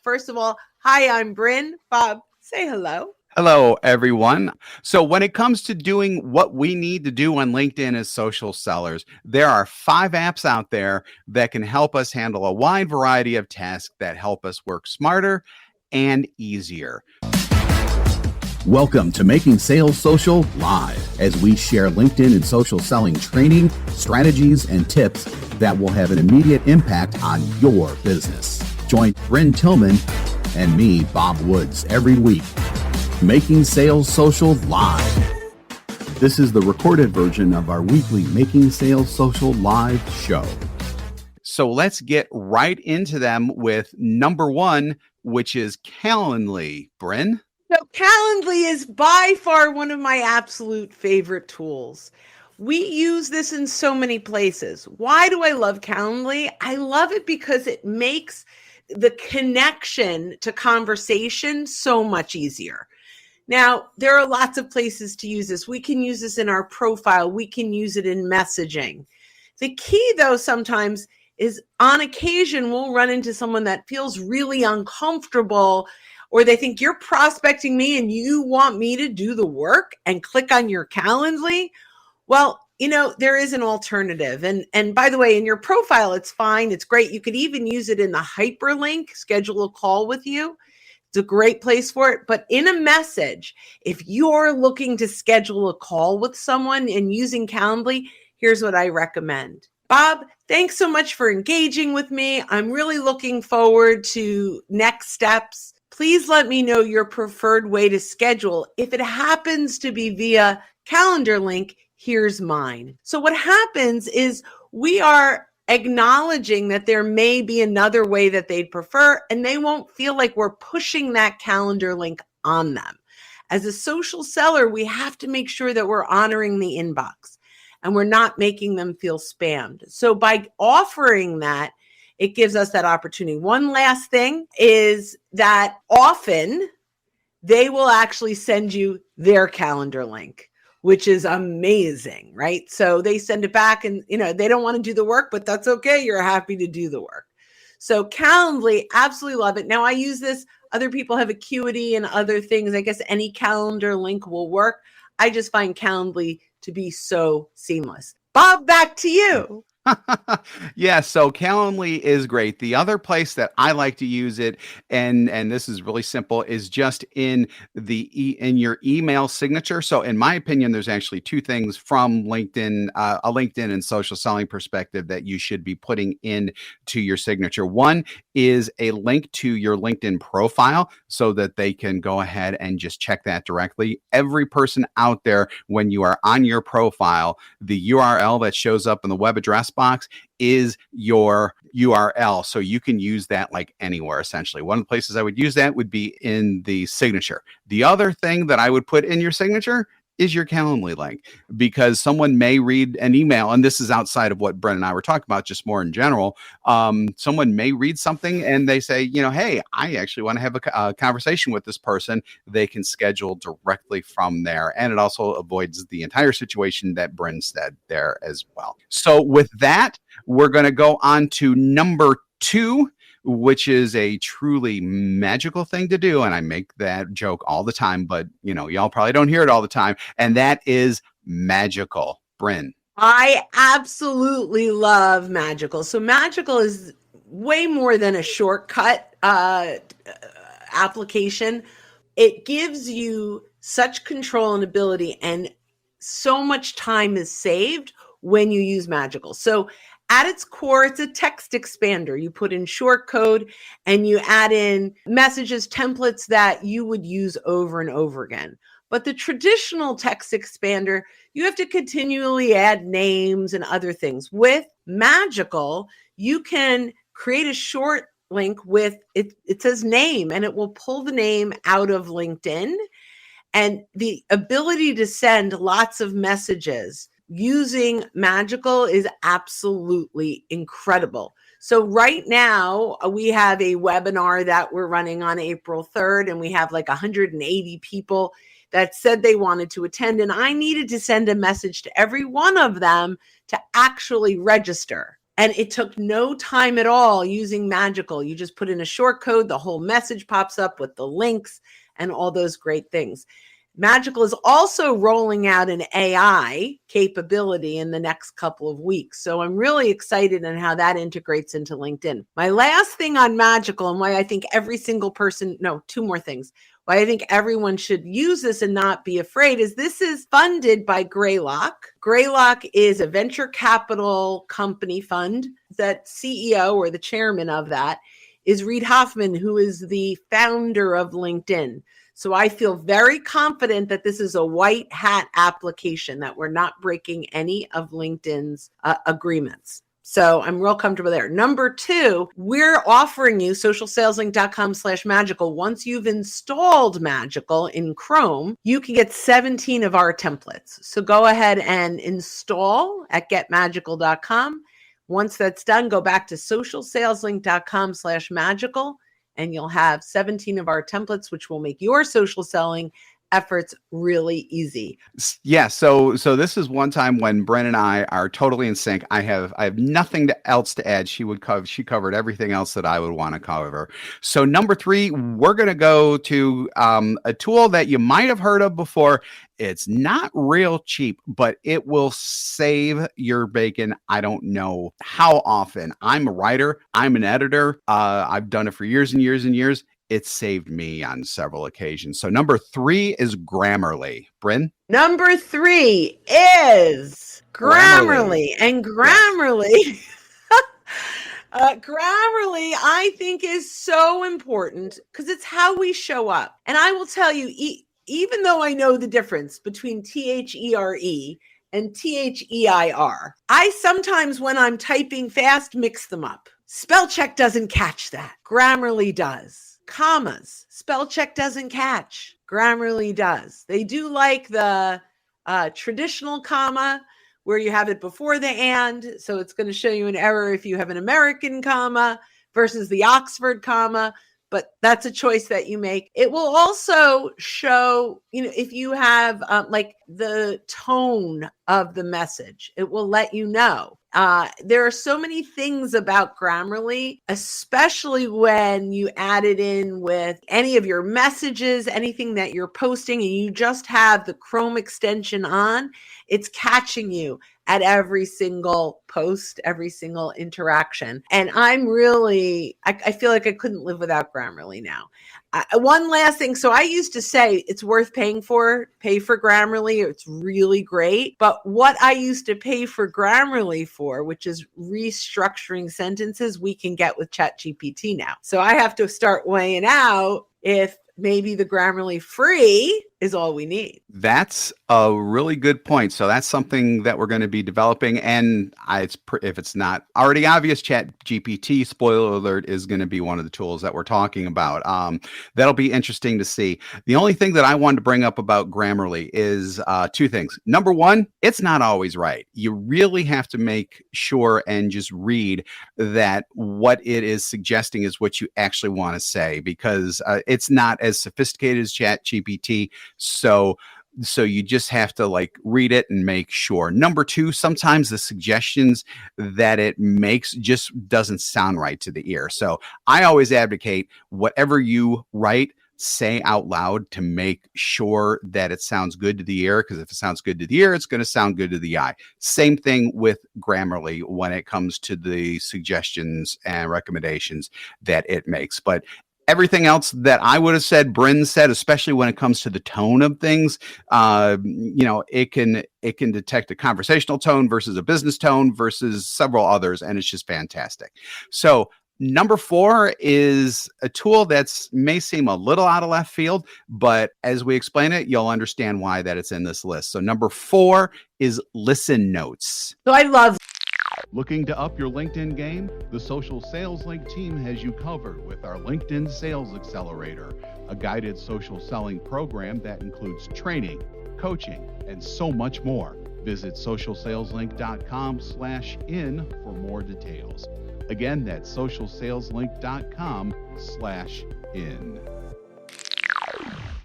First of all, hi, I'm Bryn. Bob, say hello. Hello, everyone. So, when it comes to doing what we need to do on LinkedIn as social sellers, there are 5 apps out there that can help us handle a wide variety of tasks that help us work smarter and easier. Welcome to Making Sales Social Live, as we share LinkedIn and social selling training, strategies, and tips that will have an immediate impact on your business. Join Bryn Tillman and me, Bob Woods, every week. Making Sales Social Live. This is the recorded version of our weekly Making Sales Social Live show. So, let's get right into them with number 1, which is Calendly. Bryn? So Calendly is by far one of my absolute favorite tools. We use this in so many places. Why do I love Calendly? I love it because it makes the connection to conversation so much easier. Now, there are lots of places to use this. We can use this in our profile. We can use it in messaging. The key, though, sometimes is on occasion, we'll run into someone that feels really uncomfortable, or they think you're prospecting me and you want me to do the work and click on your Calendly. Well, there is an alternative. And by the way, in your profile, it's fine. It's great. You could even use it in the hyperlink, schedule a call with you. It's a great place for it. But in a message, if you're looking to schedule a call with someone and using Calendly, here's what I recommend. Bob, thanks so much for engaging with me. I'm really looking forward to next steps. Please let me know your preferred way to schedule. If it happens to be via calendar link, here's mine. So what happens is we are acknowledging that there may be another way that they'd prefer, and they won't feel like we're pushing that calendar link on them. As a social seller, we have to make sure that we're honoring the inbox and we're not making them feel spammed. So by offering that, it gives us that opportunity. One last thing is that often they will actually send you their calendar link, which is amazing, right? So they send it back and, they don't want to do the work, but that's okay. You're happy to do the work. So Calendly, absolutely love it. Now I use this. Other people have Acuity and other things. I guess any calendar link will work. I just find Calendly to be so seamless. Bob, back to you. Yeah, so Calendly is great. The other place that I like to use it, and this is really simple, is just in in your email signature. So in my opinion, there's actually 2 things from LinkedIn, a LinkedIn and social selling perspective that you should be putting into your signature. One is a link to your LinkedIn profile so that they can go ahead and just check that directly. Every person out there, when you are on your profile, the URL that shows up in the web address box is your URL. So you can use that like anywhere, essentially. One of the places I would use that would be in the signature. The other thing that I would put in your signature is your Calendly link, because someone may read an email, and this is outside of what Brent and I were talking about, just more in general. Someone may read something and they say, hey, I actually want to have a conversation with this person. They can schedule directly from there. And it also avoids the entire situation that Brent said there as well. So with that, we're going to go on to number 2, which is a truly magical thing to do. And I make that joke all the time, but y'all probably don't hear it all the time. And that is Magical. Bryn. I absolutely love Magical. So Magical is way more than a shortcut application. It gives you such control and ability, and so much time is saved when you use Magical. So at its core, it's a text expander. You put in short code and you add in messages, templates that you would use over and over again. But the traditional text expander, you have to continually add names and other things. With Magical, you can create a short link with it. It says name, and it will pull the name out of LinkedIn. And the ability to send lots of messages using Magical is absolutely incredible. So right now we have a webinar that we're running on April 3rd, and we have like 180 people that said they wanted to attend. And I needed to send a message to every one of them to actually register. And it took no time at all using Magical. You just put in a short code, the whole message pops up with the links and all those great things. Magical is also rolling out an AI capability in the next couple of weeks. So I'm really excited on how that integrates into LinkedIn. My last thing on Magical, and why I think every single person, no, two more things, why I think everyone should use this and not be afraid, is this is funded by Greylock. Greylock is a venture capital company fund. That CEO or the chairman of that is Reid Hoffman, who is the founder of LinkedIn. So I feel very confident that this is a white hat application, that we're not breaking any of LinkedIn's agreements. So I'm real comfortable there. Number two, we're offering you socialsaleslink.com/magical. Once you've installed Magical in Chrome, you can get 17 of our templates. So go ahead and install at getmagical.com. Once that's done, go back to socialsaleslink.com/magical. And you'll have 17 of our templates, which will make your social selling efforts really easy. Yeah. So this is one time when Bren and I are totally in sync. I have nothing else to add. She covered everything else that I would want to cover. So number 3, we're going to go to a tool that you might have heard of before. It's not real cheap, but it will save your bacon. I don't know how often. I'm a writer. I'm an editor. I've done it for years and years and years. It saved me on several occasions. So number 3 is Grammarly. Bryn? Number 3 is Grammarly. And Grammarly, Grammarly, I think, is so important because it's how we show up. And I will tell you, even though I know the difference between THERE and THEIR, I sometimes, when I'm typing fast, mix them up. Spell check doesn't catch that. Grammarly does. Commas, spell check doesn't catch. Grammarly does. They do like the traditional comma where you have it before the and. So it's going to show you an error if you have an American comma versus the Oxford comma. But that's a choice that you make. It will also show, if you have like the tone of the message, it will let you know. There are so many things about Grammarly, especially when you add it in with any of your messages, anything that you're posting, and you just have the Chrome extension on. It's catching you at every single post, every single interaction. And I'm really, I feel like I couldn't live without Grammarly now. One last thing. So I used to say it's worth pay for Grammarly. It's really great. But what I used to pay for Grammarly for, which is restructuring sentences, we can get with ChatGPT now. So I have to start weighing out if maybe the Grammarly free is all we need. That's a really good point. So that's something that we're going to be developing. And if it's not already obvious, ChatGPT, spoiler alert, is going to be one of the tools that we're talking about. That'll be interesting to see. The only thing that I wanted to bring up about Grammarly is 2 things. Number 1, it's not always right. You really have to make sure and just read that what it is suggesting is what you actually want to say, because it's not as sophisticated as ChatGPT. So you just have to read it and make sure. Number 2, sometimes the suggestions that it makes just doesn't sound right to the ear. So I always advocate whatever you write, say out loud to make sure that it sounds good to the ear, because if it sounds good to the ear, it's going to sound good to the eye. Same thing with Grammarly when it comes to the suggestions and recommendations that it makes. But everything else that I would have said, Bryn said, especially when it comes to the tone of things, it can detect a conversational tone versus a business tone versus several others, and it's just fantastic. So number 4 is a tool that may seem a little out of left field, but as we explain it, you'll understand why that it's in this list. So number 4 is Listen Notes. So I love. Looking to up your LinkedIn game? The Social Sales Link team has you covered with our LinkedIn Sales Accelerator, a guided social selling program that includes training, coaching, and so much more. Visit socialsaleslink.com/in for more details. Again, that's socialsaleslink.com/in.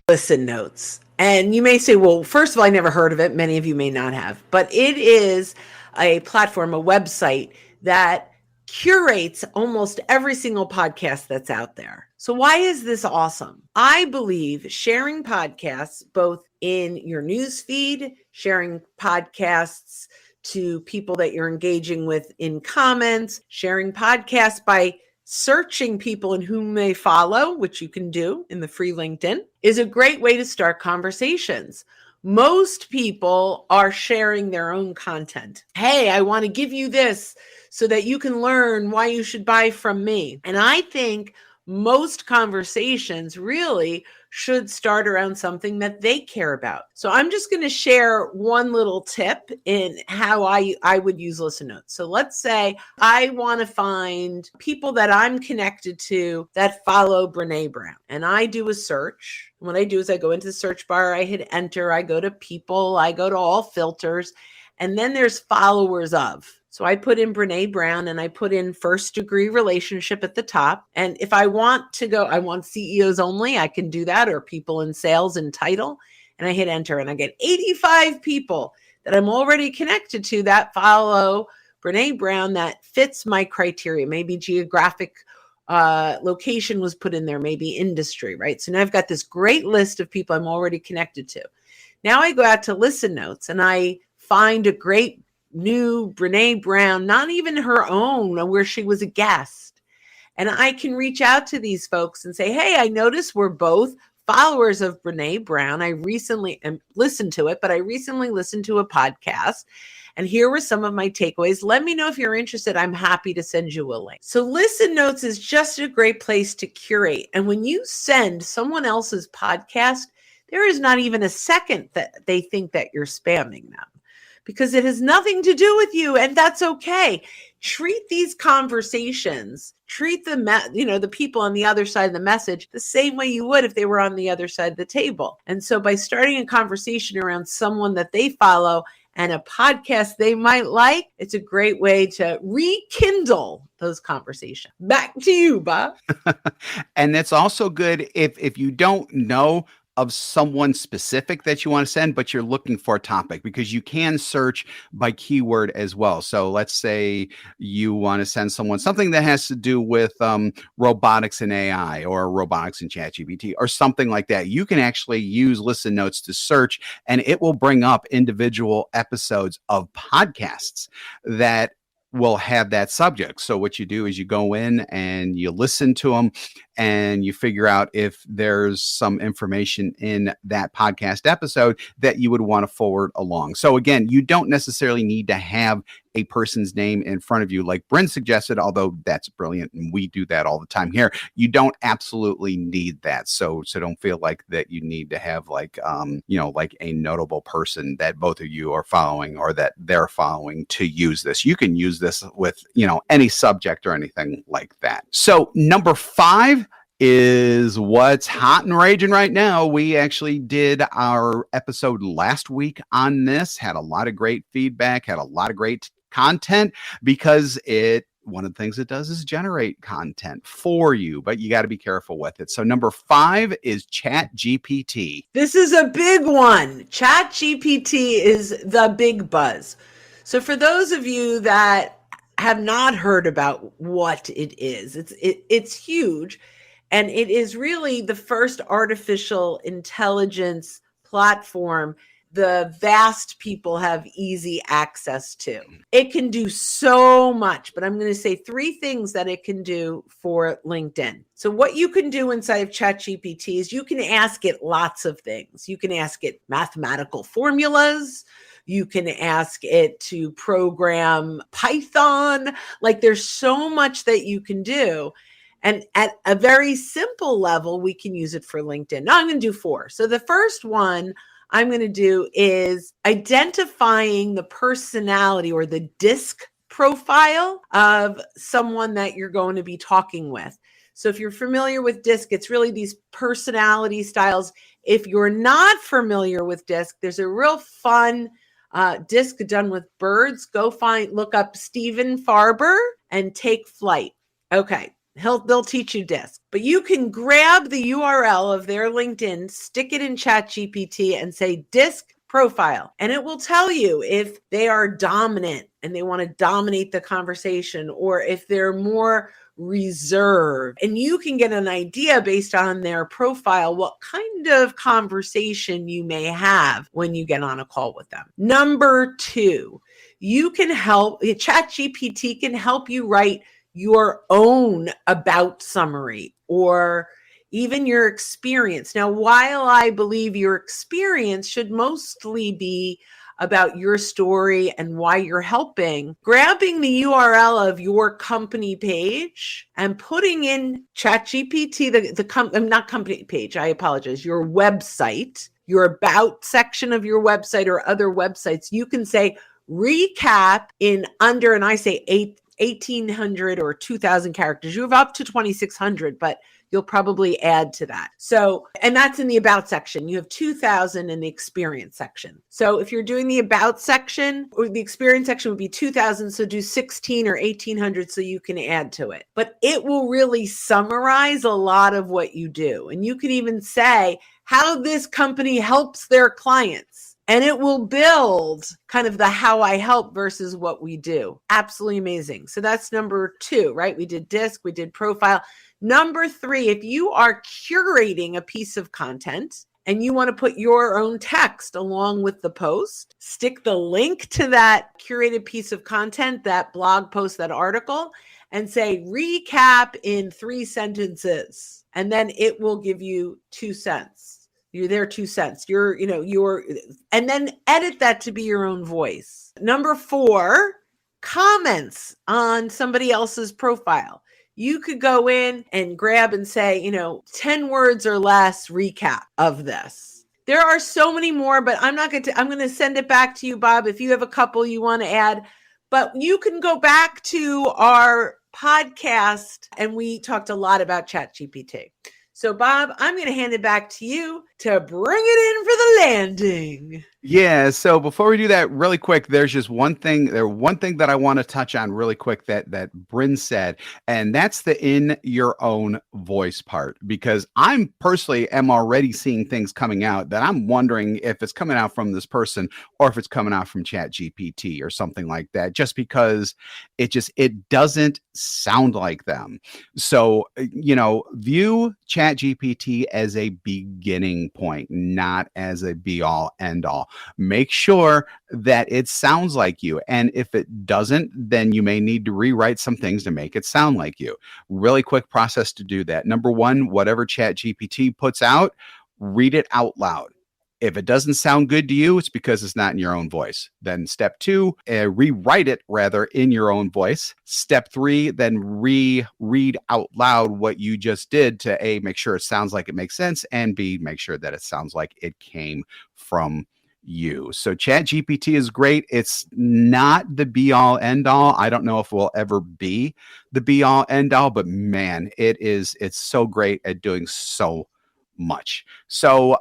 Listen Notes. And you may say, well, first of all, I never heard of it. Many of you may not have, but it is a platform, a website that curates almost every single podcast that's out there. So why is this awesome? I believe sharing podcasts, both in your news feed, sharing podcasts to people that you're engaging with in comments, sharing podcasts by searching people and whom they follow, which you can do in the free LinkedIn, is a great way to start conversations. Most people are sharing their own content. Hey, I want to give you this so that you can learn why you should buy from me. And I think most conversations really should start around something that they care about. So I'm just going to share one little tip in how I would use Listen Notes. So let's say I want to find people that I'm connected to that follow Brene Brown, and I do a search. What I do is I go into the search bar, I hit enter, I go to people, I go to all filters, and then there's followers of. So I put in Brene Brown and I put in first degree relationship at the top. And if I want to go, I want CEOs only, I can do that, or people in sales and title. And I hit enter and I get 85 people that I'm already connected to that follow Brene Brown that fits my criteria. Maybe geographic location was put in there, maybe industry, right? So now I've got this great list of people I'm already connected to. Now I go out to Listen Notes and I find a great new Brene Brown, not even her own, where she was a guest. And I can reach out to these folks and say, hey, I noticed we're both followers of Brene Brown. I recently listened to it, but I recently listened to a podcast. And here were some of my takeaways. Let me know if you're interested. I'm happy to send you a link. So Listen Notes is just a great place to curate. And when you send someone else's podcast, there is not even a second that they think that you're spamming them, because it has nothing to do with you, and that's okay. Treat these conversations, treat the people on the other side of the message the same way you would if they were on the other side of the table. And so by starting a conversation around someone that they follow and a podcast they might like, it's a great way to rekindle those conversations. Back to you, Bob. And that's also good if you don't know of someone specific that you want to send, but you're looking for a topic, because you can search by keyword as well. So let's say you want to send someone something that has to do with robotics and AI, or robotics and ChatGPT, or something like that. You can actually use Listen Notes to search, and it will bring up individual episodes of podcasts that will have that subject. So what you do is you go in and you listen to them and you figure out if there's some information in that podcast episode that you would want to forward along. So again, you don't necessarily need to have a person's name in front of you, like Bryn suggested, although that's brilliant and we do that all the time here. You don't absolutely need that. So don't feel like that you need to have like a notable person that both of you are following or that they're following to use this. You can use this with, any subject or anything like that. So number 5 is what's hot and raging right now. We actually did our episode last week on this, had a lot of great feedback, had a lot of great content, because one of the things it does is generate content for you, but you got to be careful with it. So number 5 is ChatGPT. This is a big one. ChatGPT is the big buzz. So for those of you that have not heard about what it is, it's huge. And it is really the first artificial intelligence platform the vast people have easy access to. It can do so much, but I'm going to say 3 things that it can do for LinkedIn. So what you can do inside of ChatGPT is you can ask it lots of things. You can ask it mathematical formulas. You can ask it to program Python. Like, there's so much that you can do. And at a very simple level, we can use it for LinkedIn. Now I'm going to do 4. So the first one I'm going to do is identifying the personality or the DISC profile of someone that you're going to be talking with. So if you're familiar with DISC, it's really these personality styles. If you're not familiar with DISC, there's a real fun DISC done with birds. Go look up Stephen Farber and Take Flight. Okay. They'll teach you DISC, but you can grab the URL of their LinkedIn, stick it in ChatGPT and say, DISC profile, and it will tell you if they are dominant and they want to dominate the conversation, or if they're more reserved. And you can get an idea based on their profile what kind of conversation you may have when you get on a call with them. Number 2, you can help, ChatGPT can help you write your own about summary or even your experience. Now, while I believe your experience should mostly be about your story and why you're helping, grabbing the URL of your company page and putting in ChatGPT, not company page, I apologize, your website, your about section of your website or other websites, you can say recap in under, and I say 1,800 or 2,000 characters. You have up to 2,600, but you'll probably add to that. So, and that's in the about section. You have 2,000 in the experience section. So if you're doing the about section, or the experience section would be 2,000, so do 16 or 1,800 so you can add to it. But it will really summarize a lot of what you do. And you can even say how this company helps their clients. And it will build kind of the how I help versus what we do. Absolutely amazing. So that's number 2, right? We did disc, we did profile. Number 3, if you are curating a piece of content and you want to put your own text along with the post, stick the link to that curated piece of content, that blog post, that article, and say recap in 3 sentences. And then it will give you 2 cents. You're there 2 cents. And then edit that to be your own voice. Number 4, comments on somebody else's profile. You could go in and grab and say, 10 words or less recap of this. There are so many more, but I'm going to send it back to you, Bob, if you have a couple you want to add. But you can go back to our podcast, and we talked a lot about ChatGPT. So, Bob, I'm going to hand it back to you to bring it in for the landing. Yeah. So before we do that, really quick, there's just one thing that I want to touch on really quick that Bryn said, and that's the in your own voice part, because I'm personally am already seeing things coming out that I'm wondering if it's coming out from this person or if it's coming out from ChatGPT or something like that, just because it doesn't sound like them. So, view ChatGPT as a beginning point, not as a be all end all. Make sure that it sounds like you. And if it doesn't, then you may need to rewrite some things to make it sound like you. Really quick process to do that. Number 1, whatever ChatGPT puts out, read it out loud. If it doesn't sound good to you, it's because it's not in your own voice. Then step 2, rewrite it rather in your own voice. Step 3, then reread out loud what you just did to A, make sure it sounds like it makes sense, and B, make sure that it sounds like it came from you. So ChatGPT is great. It's not the be all end all. I don't know if it will ever be the be all end all, but man, it's so great at doing so much. So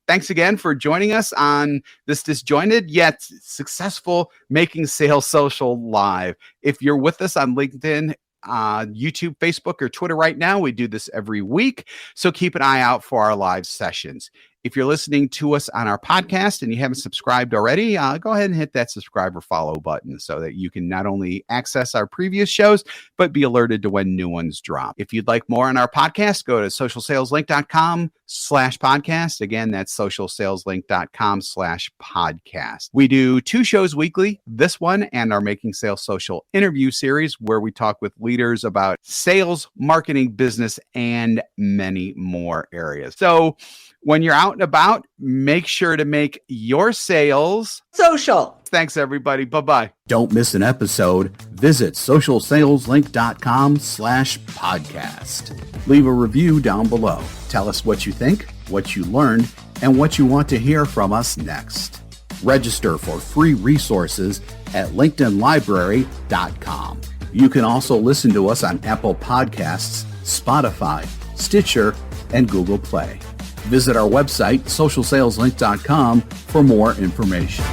thanks again for joining us on this disjointed yet successful Making Sales Social Live. If you're with us on LinkedIn, YouTube, Facebook, or Twitter right now, we do this every week. So keep an eye out for our live sessions. If you're listening to us on our podcast and you haven't subscribed already, go ahead and hit that subscribe or follow button so that you can not only access our previous shows, but be alerted to when new ones drop. If you'd like more on our podcast, go to socialsaleslink.com/podcast. Again, that's socialsaleslink.com/podcast. We do 2 shows weekly, this one and our Making Sales Social interview series, where we talk with leaders about sales, marketing, business, and many more areas. So when you're out and about, make sure to make your sales social. Thanks, everybody. Bye-bye. Don't miss an episode. Visit socialsaleslink.com/podcast. Leave a review down below. Tell us what you think, what you learned, and what you want to hear from us next. Register for free resources at linkedinlibrary.com. You can also listen to us on Apple Podcasts, Spotify, Stitcher, and Google Play. Visit our website, socialsaleslink.com, for more information.